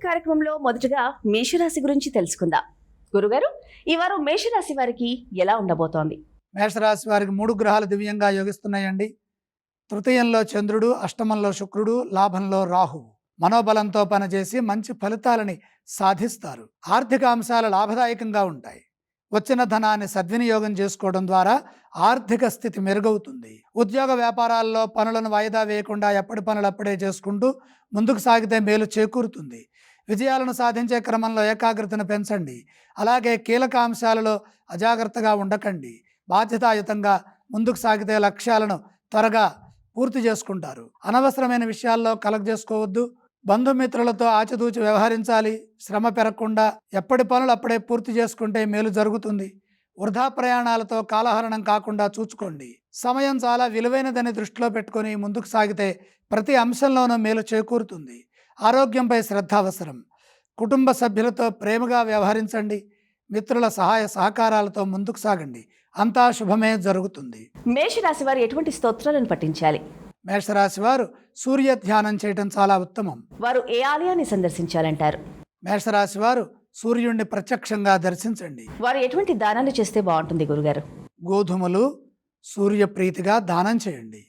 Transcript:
కార్యక్రమంలో మొదటగా మేషరాశి గురించి తెలుసుకుందాం. గురుగారు, ఈ వారం మేషరాశి వారికి ఎలా ఉండబోతోంది? మేషరాశి వారికి 3 గ్రహాలు దివ్యంగా యోగిస్తున్నాయండి. తృతీయంలో చంద్రుడు, అష్టమంలో శుక్రుడు, లాభంలో రాహువు. మనోబలంతో పనిచేసి మంచి ఫలితాలని సాధిస్తారు. ఆర్థిక అంశాలు లాభదాయకంగా ఉంటాయి. వచ్చిన ధనాన్ని సద్వినియోగం చేసుకోవడం ద్వారా ఆర్థిక స్థితి మెరుగవుతుంది. ఉద్యోగ వ్యాపారాల్లో పనులను వాయిదా వేయకుండా ఎప్పటి పనులు అప్పుడే చేసుకుంటూ ముందుకు సాగితే మేలు చేకూరుతుంది. విజయాలను సాధించే క్రమంలో ఏకాగ్రతను పెంచండి. అలాగే కీలక అంశాలలో అజాగ్రత్తగా ఉండకండి. బాధ్యతాయుతంగా ముందుకు సాగితే లక్ష్యాలను త్వరగా పూర్తి చేసుకుంటారు. అనవసరమైన విషయాల్లో కలగజేసుకోవద్దు. బంధుమిత్రులతో ఆచితూచి వ్యవహరించాలి. శ్రమ పెరగకుండా ఎప్పటి పనులు అప్పుడే పూర్తి చేసుకుంటే మేలు జరుగుతుంది. వృధా ప్రయాణాలతో కాలహరణం కాకుండా చూసుకోండి. సమయం చాలా విలువైనదని దృష్టిలో పెట్టుకొని ముందుకు సాగితే ప్రతి అంశంలోనూ మేలు చేకూరుతుంది. ఆరోగ్యంపై శ్రద్ధ అవసరం. కుటుంబ సభ్యులతో ప్రేమగా వ్యవహరించండి. మిత్రుల సహాయ సహకారాలతో ముందుకు సాగండి. అంతా శుభమే జరుగుతుంది. మేషరాశి వారు ఎటువంటి స్తోత్రాలను పఠించాలి? మేషరాశి వారు సూర్య ధ్యానం చేయటం చాలా ఉత్తమం. వారు ఏ ఆలయాన్ని సందర్శించాలంటారు? మేషరాశి వారు సూర్యుడిని ప్రత్యక్షంగా దర్శించండి. వారు ఎటువంటి దానాలు చేస్తే బాగుంటుంది గురుగారు? గోధుమలు సూర్యప్రీతిగా దానం చేయండి.